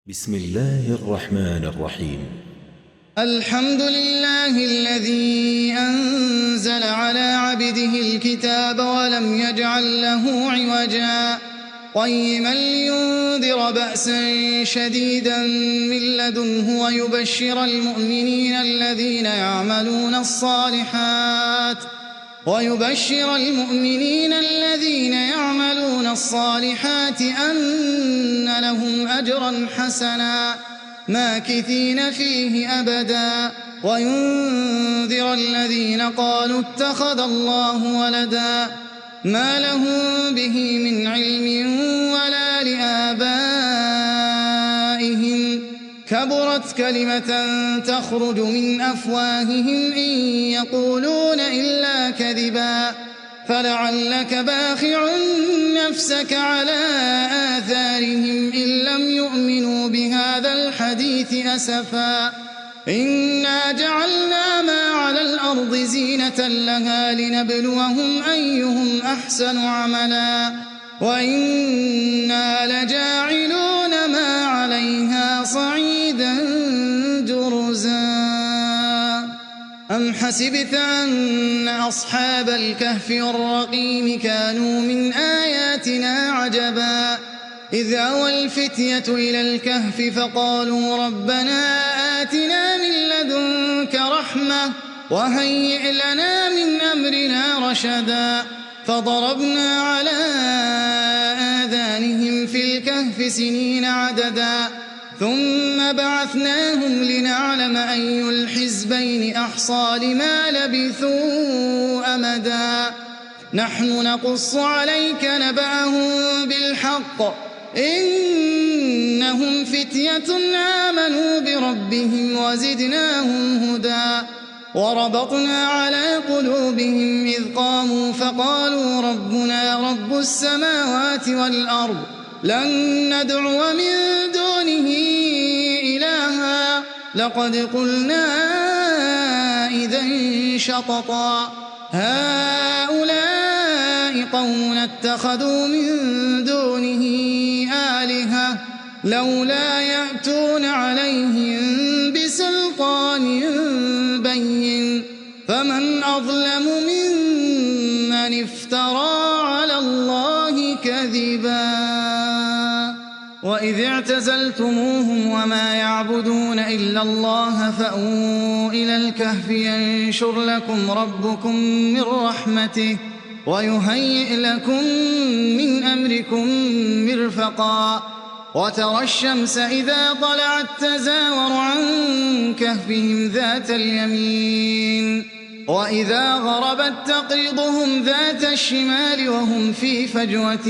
بسم الله الرحمن الرحيم. الحمد لله الذي أنزل على عبده الكتاب ولم يجعل له عوجا قيما لينذر بأسا شديدا من لدنه ويبشر المؤمنين الذين يعملون الصالحات أن لهم أجرا حسنا ماكثين فيه أبدا وينذر الذين قالوا اتخذ الله ولدا ما لهم به من علم ولا لآبائهم كبرت كلمة تخرج من أفواههم إن يقولون إلا كذبا فلعلك باخع نفسك على آثارهم إن لم يؤمنوا بهذا الحديث أسفا إنا جعلنا ما على الأرض زينة لها لنبلوهم أيهم أحسن عملا وإنا لجاعلون ما عليها صعيدا جرزا أم حسبت أن أصحاب الكهف والرقيم كانوا من آياتنا عجبا إذ أوى الفتية إلى الكهف فقالوا ربنا آتنا من لدنك رحمة وهيئ لنا من أمرنا رشدا فضربنا على آذانهم في الكهف سنين عددا ثم بعثناهم لنعلم أي الحزبين أحصى لما لبثوا أمدا نحن نقص عليك نبأهم بالحق إنهم فتية آمنوا بربهم وزدناهم هدى وربطنا على قلوبهم إذ قاموا فقالوا ربنا رب السماوات والأرض لن ندعو من دونه إلها لقد قلنا إذا شططا هؤلاء قومنا اتخذوا من دونه آلهة لولا يأتون عليهم بسلطان بين فمن أظلم ممن افترى على الله كذبا وإذ اعتزلتموهم وما يعبدون إلا الله فأووا إلى الكهف ينشر لكم ربكم من رحمته ويهيئ لكم من أمركم مرفقا وترى الشمس إذا طلعت تزاور عن كهفهم ذات اليمين وإذا غربت تقرضهم ذات الشمال وهم في فجوة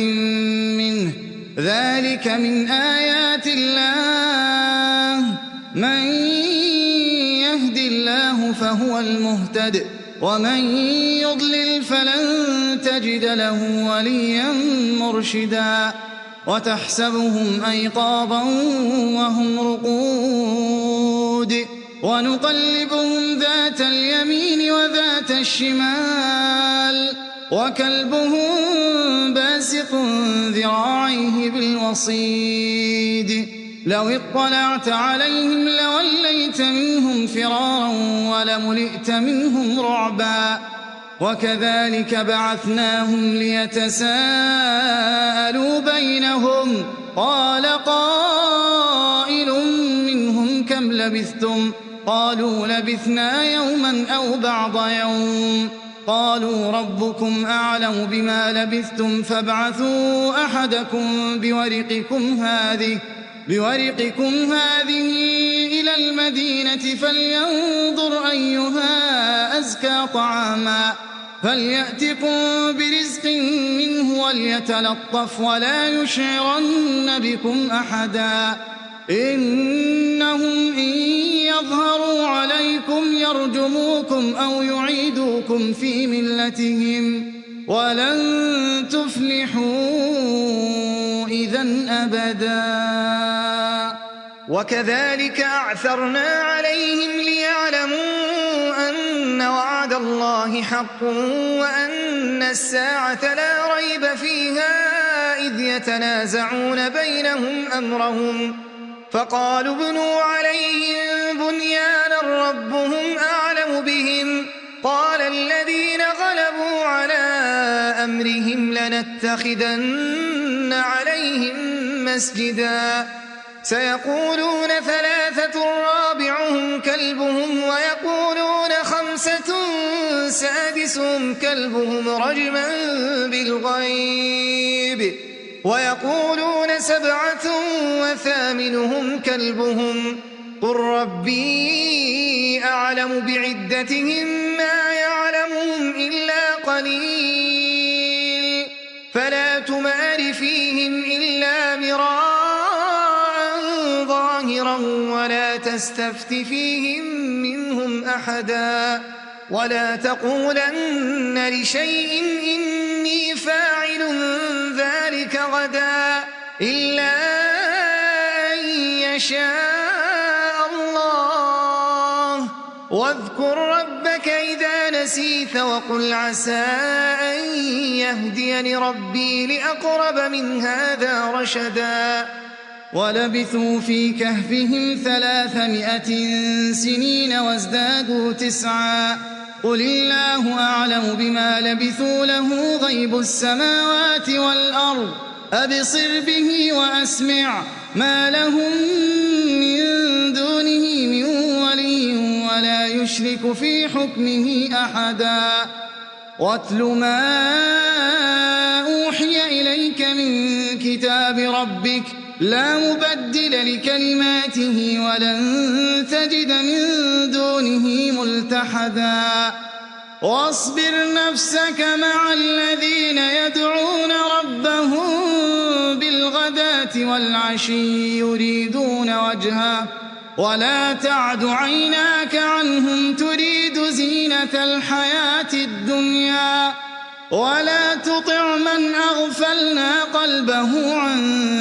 منه ذلك من آيات الله من يهد الله فهو المهتد ومن يضلل فلن تجد له وليا مرشدا وتحسبهم أيقاظا وهم رقود ونقلبهم ذات اليمين وذات الشمال وكلبهم باسط ذراعيه بالوصيد لو اطلعت عليهم لوليت منهم فرارا ولملئت منهم رعبا وكذلك بعثناهم ليتساءلوا بينهم قال قائل منهم كم لبثتم قالوا لبثنا يوما أو بعض يوم قالوا ربكم أعلم بما لبثتم فابعثوا أحدكم بورقكم هذه إلى المدينة فلينظر أيها أزكى طعاما فليأتكم برزق منه وليتلطف ولا يشعرن بكم أحدا إنهم إن يظهروا عليكم يرجموكم أو يعيدوكم في ملتهم ولن تفلحوا إذن أبدا وكذلك أعثرنا عليهم ليعلموا أن وعد الله حق وأن الساعة لا ريب فيها إذ يتنازعون بينهم أمرهم فقالوا ابنوا عليهم بنيانا ربهم أعلم بهم قال الذين غلبوا على أمرهم لنتخذن عليهم مسجدا سيقولون ثلاثة رابعهم كلبهم ويقولون خمسة سادسهم كلبهم رجما بالغيب ويقولون سبعة وثامنهم كلبهم قل ربي أعلم بعدتهم ما يعلمهم إلا قليل فلا تمار فيهم إلا مراء ظاهرا ولا تستفت فيهم منهم أحدا ولا تقولن لشيء إني فاعل ذلك غدا إلا أن يشاء الله واذكر ربك إذا نسيت وقل عسى أن يهديني ربي لأقرب من هذا رشدا ولبثوا في كهفهم 300 سنين وازدادوا 9 قل الله أعلم بما لبثوا له غيب السماوات والأرض أبصر به وأسمع ما لهم من دونه من ولي ولا يشرك في حكمه أحدا واتل ما أوحي إليك من كتاب ربك لا مبدل لكلماته ولن تجد من دونه ملتحدا واصبر نفسك مع الذين يدعون ربهم بالغداة والعشي يريدون وجهه ولا تعد عيناك عنهم تريد زينة الحياة الدنيا ولا تطع من أغفلنا قلبه عن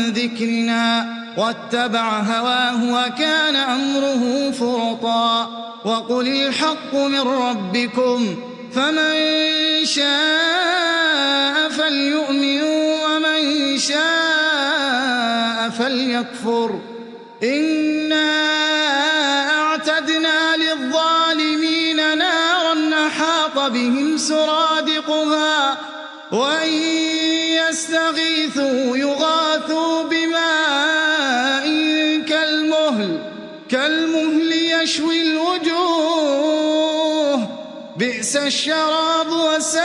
ذكرنا واتبع هواه وكان أمره فرطا وقل الحق من ربكم فمن شاء فليؤمن ومن شاء فليكفر إنا أعتدنا للظالمين نارا أحاط بهم سرادقها وإن يستغيثوا يغاثوا بماء كالمهل يشوي الوجوه بئس الشراب وساءت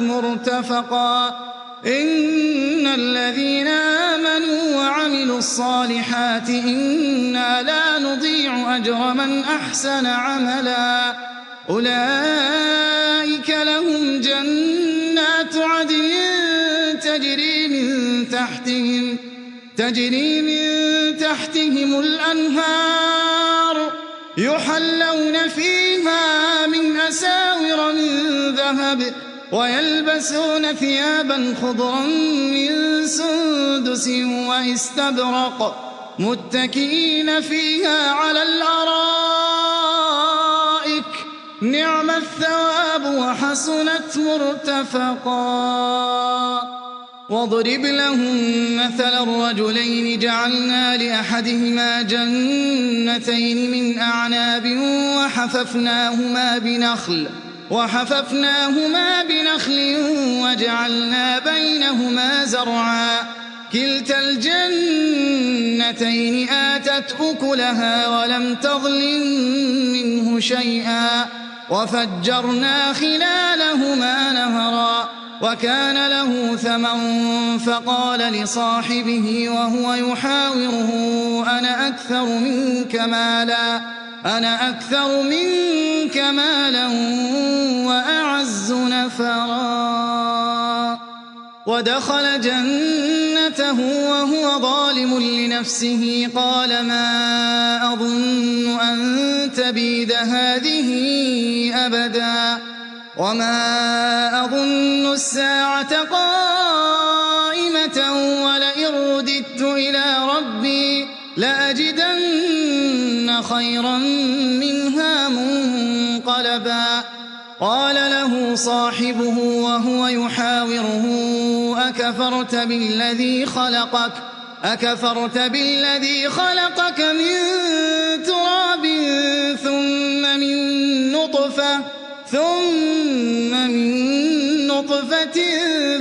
مرتفقا إن الذين آمنوا وعملوا الصالحات إنا لا نضيع أجر من أحسن عملا أولئك لهم جنات عدن تجري من تحتهم الأنهار يحلون فيها من أساور من ذهب ويلبسون ثيابا خضرا من سندس واستبرق متكئين فيها على الأرائك نعم الثواب وحسنت مرتفقا واضرب لهم مثل الرجلين جعلنا لأحدهما جنتين من أعناب وحففناهما بنخل وجعلنا بينهما زرعا كلتا الجنتين آتت أكلها ولم تظلم منه شيئا وفجرنا خلالهما نهرا وكان له ثمن فقال لصاحبه وهو يحاوره أنا أكثر منك مالا وأعز نفرا ودخل جنته وهو ظالم لنفسه قال ما أظن أن تبيد هذه أبدا وما أظن الساعة قائمة ولئن رددت إلى ربي لأجدن خيرا منها منقلبا قال له صاحبه وهو يحاوره أكفرت بالذي خلقك أكفرت بالذي خلقك من تراب ثم من نطفة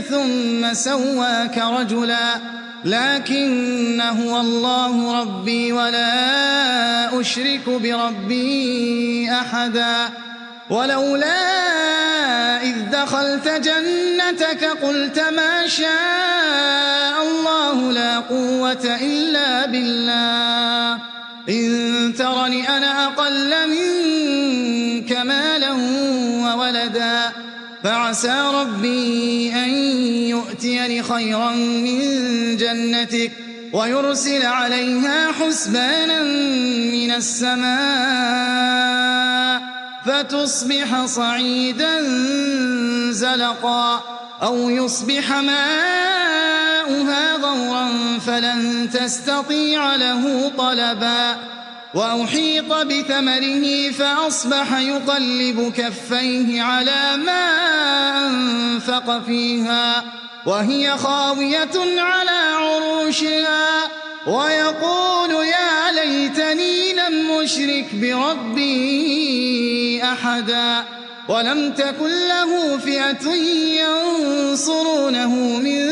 ثم سواك رجلا لكن هو الله ربي ولا أشرك بربي أحدا ولولا إذ دخلت جنتك قلت ما شاء الله لا قوة إلا بالله إن ترني أنا أقل منك مالا وولدا فعسى ربي أن يؤتيني خيرا من جنتك ويرسل عليها حسبانا من السماء فتصبح صعيدا زلقا أو يصبح ماؤها غورا فلن تستطيع له طلبا وأحيط بثمره فأصبح يقلب كفيه على ما أنفق فيها وهي خاوية على عروشها ويقول يا ليتني لم أشرك بربي أحدا ولم تكن له فئة ينصرونه من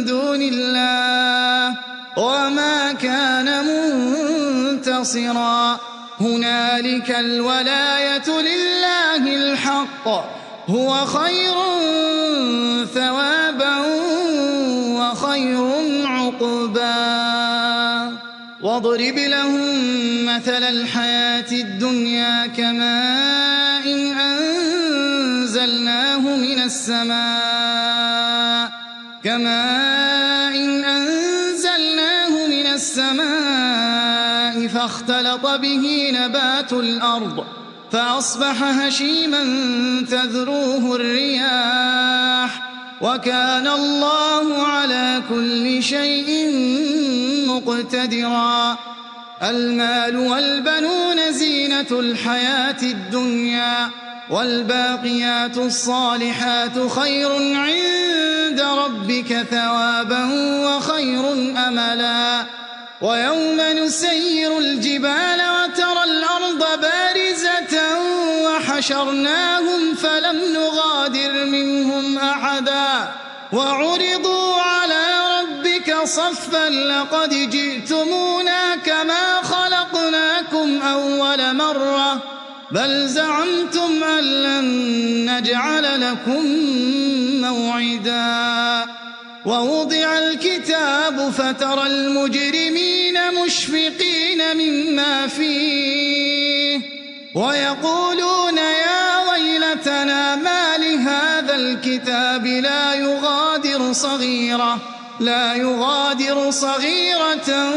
دون الله وما كان منتصرا هنالك الولاية لله الحق هو خير ثوابا وخير عقبا واضرب لهم مثل الحياة الدنيا كماء أنزلناه من السماء فاختلط به نبات الأرض فأصبح هشيما تذروه الرياح وكان الله على كل شيء مقتدرا المال والبنون زينة الحياة الدنيا والباقيات الصالحات خير عند ربك ثوابا وخير أملا ويوم نسير الجبال وترى الأرض بارزة وحشرناهم فلم نغادر منهم أحدا وعرضوا على ربك صفا لقد جئتمونا كما خلقناكم أول مرة بل زعمتم أن لن نجعل لكم موعدا ووضع الكتاب فترى المجرمين مشفقين مما فيه ويقولون يا ويلتنا ما لهذا الكتاب لا يغادر صغيرة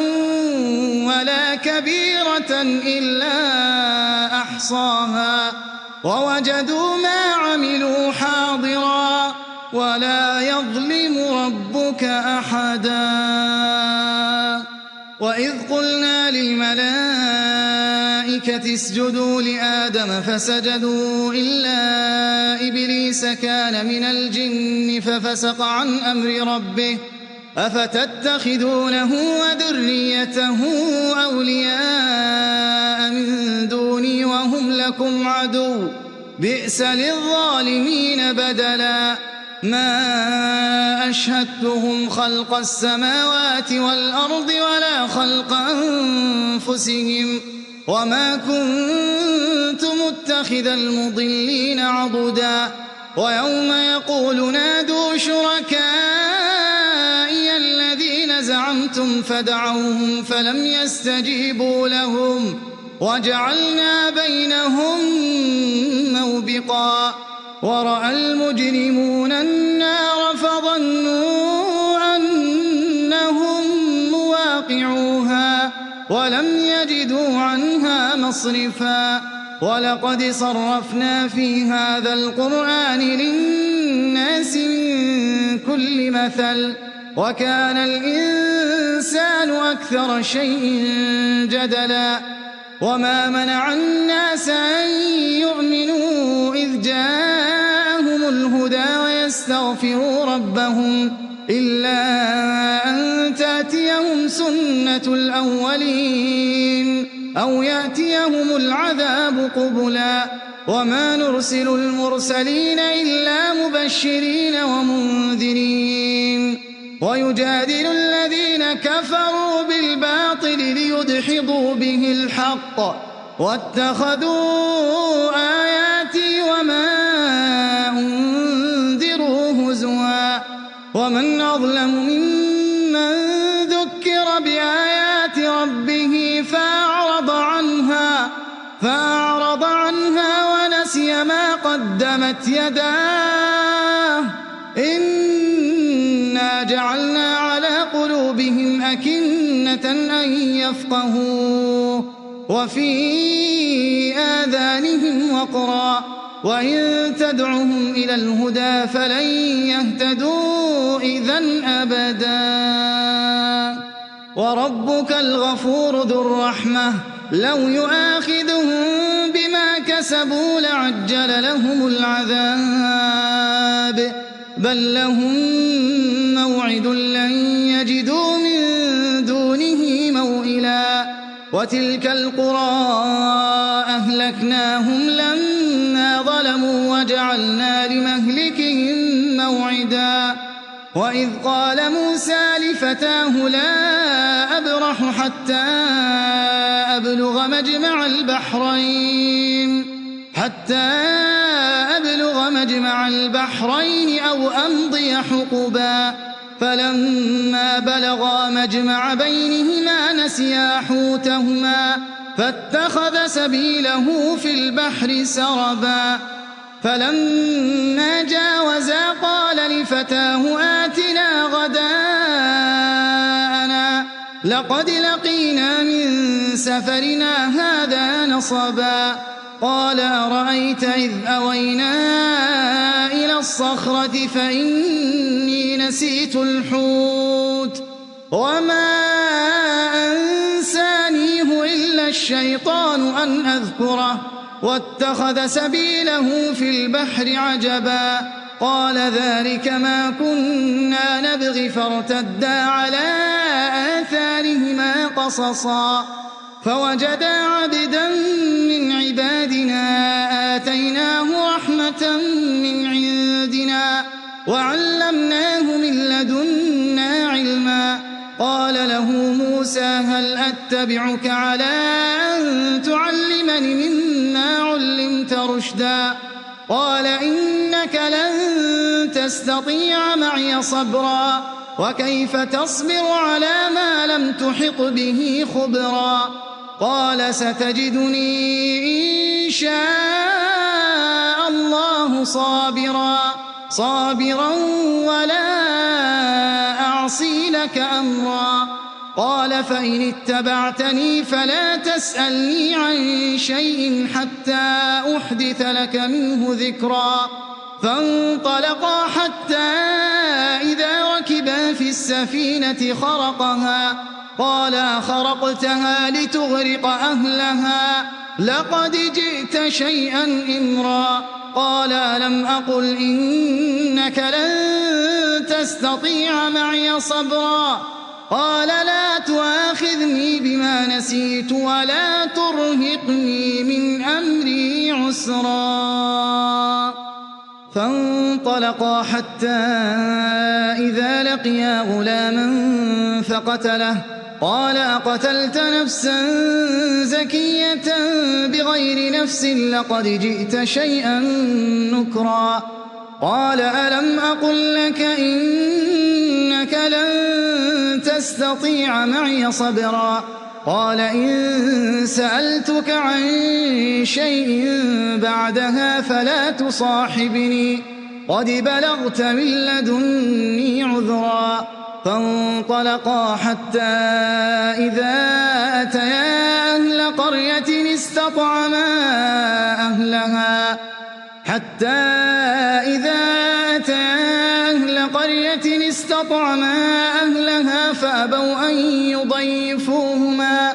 ولا كبيرة إلا أحصاها ووجدوا ما عملوا حاضرا ولا يظلم ربك أحدا وإذ قلنا للملائكة اسجدوا لآدم فسجدوا إلا إبليس كان من الجن ففسق عن أمر ربه أفتتخذونه وذريته أولياء من دوني وهم لكم عدو بئس للظالمين بدلا ما أشهدتهم خلق السماوات والأرض ولا خلق أنفسهم وما كنت متخذ المضلين عضدا ويوم يقول نادوا شركائي الذين زعمتم فدعوهم فلم يستجيبوا لهم وجعلنا بينهم موبقا ورأى المجرمون النار فظنوا أنهم مواقعوها ولم يجدوا عنها مصرفا ولقد صرفنا في هذا القرآن للناس من كل مثل وكان الإنسان أكثر شيء جدلا وما منع الناس أن يؤمنوا إذ جاءهم الهدى ويستغفروا ربهم إلا أن تأتيهم سُنَّةُ الْأَوَّلِينَ أَوْ يَأْتِيَهُمُ الْعَذَابُ قُبُلًا وَمَا نُرْسِلُ الْمُرْسَلِينَ إِلَّا مُبَشِّرِينَ وَمُنذِرِينَ وَيُجَادِلُ الَّذِينَ كَفَرُوا بِالْبَاطِلِ لِيُدْحِضُوا بِهِ الْحَقَّ وَاتَّخَذُوا آيَاتِي وَمَا أُنذِرُوا هُزُوًا وَمَنْ أَظْلَمُ مِمَّن ذُكِّرَ بِآيَاتِ رَبِّهِ فَأَعْرَضَ عَنْهَا ونسي ما قدمت يداه إنا جعلنا على قلوبهم أكنة أن يفقهوه وفي آذانهم وقرا وإن تدعهم إلى الهدى فلن يهتدوا إذن أبدا وربك الغفور ذو الرحمة لو يؤاخذهم بما كسبوا لعجل لهم العذاب بل لهم موعد لن يجدوا من دونه موئلا وتلك القرى أهلكناهم لما ظلموا وجعلنا لمهلكهم موعدا وإذ قال موسى لفتاه لا أبرح حتى أبلغ مجمع البحرين أو أمضي حقبا فلما بلغا مجمع بينهما نسيا حوتهما فاتخذ سبيله في البحر سربا فلما جاوزا قال لفتاه آتنا غداءنا لقد لقينا من سفرنا هذا نصبا قال أرأيت إذ أوينا إلى الصخرة فإني نسيت الحوت وما أنسانيه إلا الشيطان أن أذكره واتخذ سبيله في البحر عجبا قال ذلك ما كنا نبغي فارتدا على آثارهما قصصا فوجدا عبدا من عبادنا آتيناه رحمة من عندنا وعلمناه من لدنا علما قال له موسى هل أتبعك على أن تعلمني مما علمت رشدا قال إنك لن تستطيع معي صبرا وكيف تصبر على ما لم تحط به خبرا قال ستجدني إن شاء الله صابرا ولا أعصي لك أمرا قال فإن اتبعتني فلا تسألني عن شيء حتى أحدث لك منه ذكرا فانطلقا حتى إذا ركبا في السفينة خرقها قال خرقتها لتغرق أهلها لقد جئت شيئا إمرا قال ألم أقل إنك لن تستطيع معي صبرا قال لا تؤاخذني بما نسيت ولا ترهقني من أمري عسرا فانطلقا حتى إذا لقيا غلاما فقتله قال أقتلت نفسا زكية بغير نفس لقد جئت شيئا نكرا قال ألم أقل لك إنك لن تستطيع معي صبرا قال إن سألتك عن شيء بعدها فلا تصاحبني قد بلغت من لدني عذرا فانطلقا حتى إذا أتيا أهل قرية استطعما أهلها فأبوا أن يضيفوهما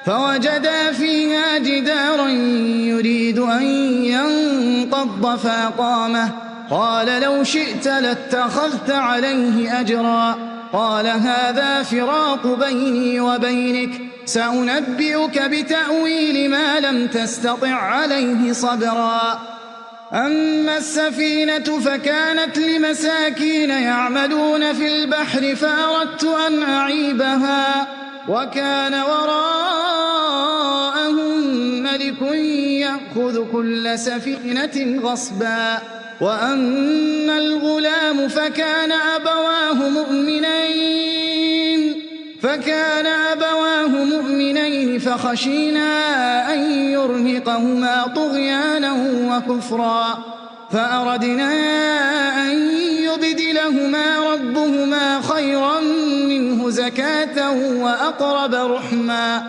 فوجدا فيها جدارا يريد أن ينقض فأقامه قال لو شئت لاتخذت عليه أجرا قال هذا فراق بيني وبينك سأنبئك بتأويل ما لم تستطع عليه صبرا أما السفينة فكانت لمساكين يعملون في البحر فأردت أن أعيبها وكان وراءهم ملك يأخذ كل سفينة غصبا وأما الغلام فكان أبواه مؤمنين فخشينا أن يرهقهما طغيانا وكفرا فأردنا أن يبدلهما ربهما خيرا منه زكاة وأقرب رحما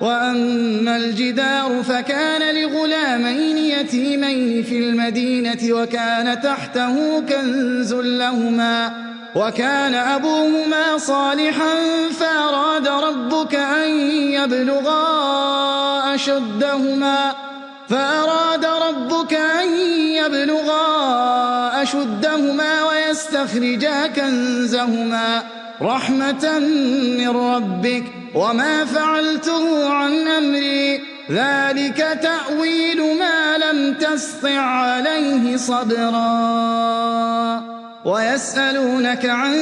وأما الجدار فكان لغلامين يتيمين في المدينة وكان تحته كنز لهما وكان أبوهما صالحا فأراد ربك أن يبلغا أشدهما ويستخرجا كنزهما رحمة من ربك وما فعلته عن أمري ذلك تأويل ما لم تسطع عليه صبرا ويسألونك عن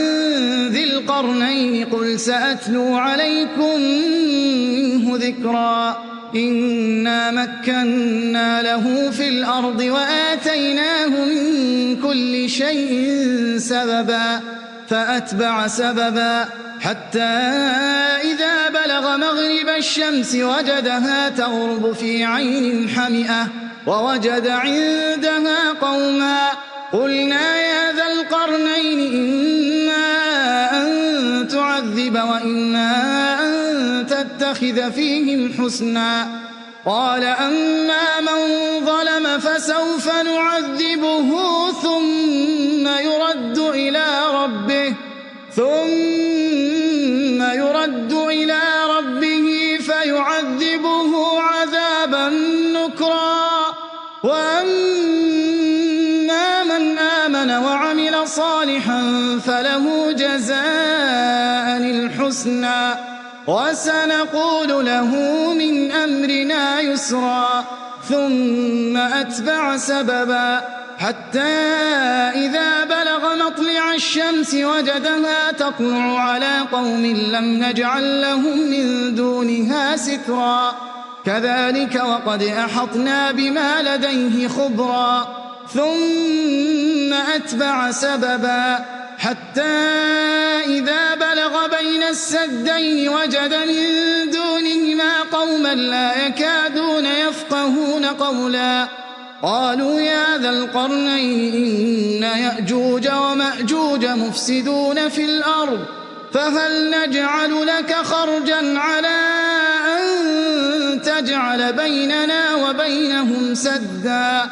ذي القرنين قل سأتلو عليكم منه ذكرا إنا مكنا له في الأرض وآتيناه من كل شيء سببا فأتبع سببا حتى إذا بلغ مغرب الشمس وجدها تغرب في عين حمئة ووجد عندها قوما قلنا يا ذا القرنين إما أن تعذب وإما أن تتخذ فيهم حسنا قال أما من ظلم فسوف نعذبه ثم يرد إلى ربه فيعذبه عذابا نكرا وأما من آمن وعمل صالحا فله جزاء الحسنى وسنقول له من أمرنا يسرا ثم أتبع سببا حتى إذا بلغ مطلع الشمس وجدها تطلع على قوم لم نجعل لهم من دونها سترا كذلك وقد أحطنا بما لديه خبرا ثم أتبع سببا حتى إذا بلغ بين السدين وجد من دونهما قوما لا يكادون يفقهون قولا قالوا يا ذا القرنين إن يأجوج ومأجوج مفسدون في الأرض فهل نجعل لك خرجا على أن تجعل بيننا وبينهم سدا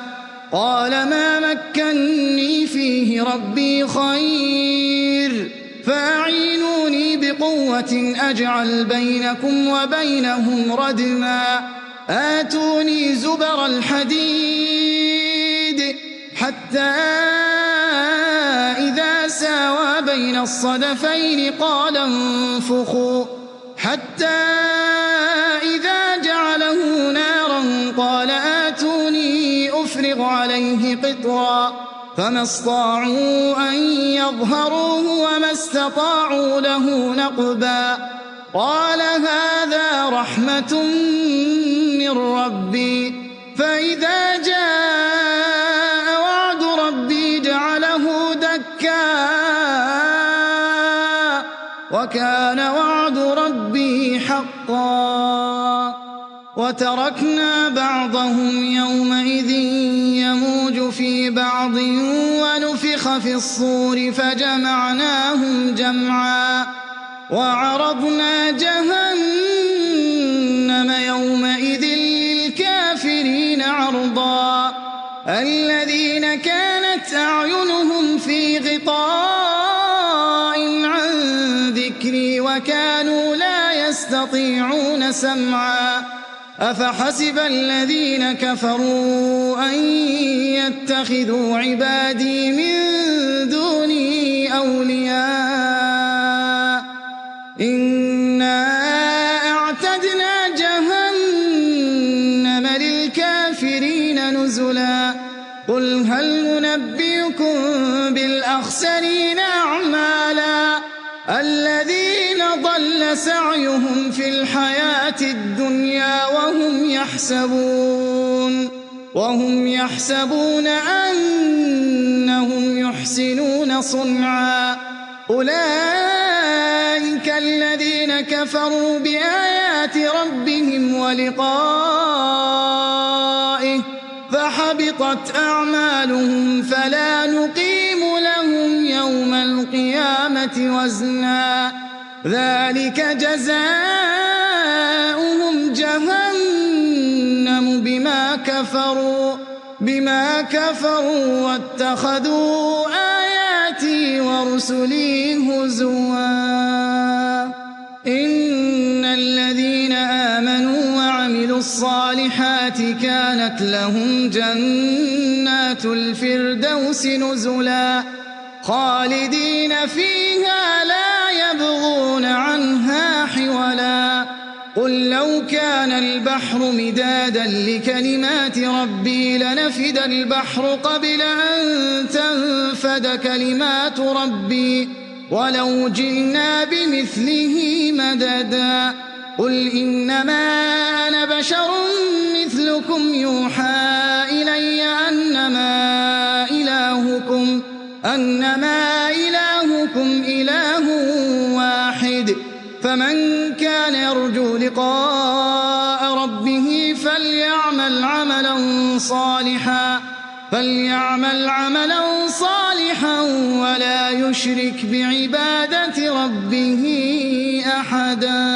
قال ما مكني فيه ربي خير فأعينوني بقوة أجعل بينكم وبينهم ردما آتوني زبر الحديد حتى إذا ساوى بين الصدفين قال انفخوا حتى إذا جعله نارا قال آتوني أفرغ عليه قطرا فما استطاعوا أن يظهروه وما استطاعوا له نقبا قال هذا رحمة من ربي فإذا جاء وعد ربي جعله دكا وكان وعد ربي حقا وتركنا بعضهم يومئذ يموج في بعض ونفخ في الصور فجمعناهم جمعا وعرضنا جهنم يومئذ للكافرين عرضا الذين كانت أعينهم في غطاء عن ذكري وكانوا لا يستطيعون سمعا أفحسب الذين كفروا أن يتخذوا عبادي من دوني أولياء نُنَبِّئُكُم بِالْأَخْسَرِينَ أَعْمَالًا الَّذِينَ ضَلَّ سَعْيُهُمْ فِي الْحَيَاةِ الدُّنْيَا وَهُمْ يَحْسَبُونَ أَنَّهُمْ يُحْسِنُونَ صُنْعًا أُولَئِكَ الَّذِينَ كَفَرُوا بِآيَاتِ رَبِّهِمْ وَلِقَائِهِ فَحَبِطَتْ أَعْمَالُهُمْ فَلَا نُقِيمُ لَهُمْ يَوْمَ الْقِيَامَةِ وَزْنًا ذَلِكَ جَزَاؤُهُمْ جَهَنَّمُ بما كفروا واتخذوا آياتي ورسلي هزوا إن الذين آمنوا وعملوا الصالحات كانت لهم جنات الفردوس نزلا خالدين فيها لا يبغون عنها حولا قل لو كان البحر مدادا لكلمات ربي لنفد البحر قبل أن تنفد كلمات ربي ولو جئنا بمثله مددا قل إنما أنا بشر مثلكم يوحى إلي أنما إلهكم إله واحد فمن كان يرجو لقاء ربه فليعمل عملا صالحا ولا يشرك بعبادة ربه أحدا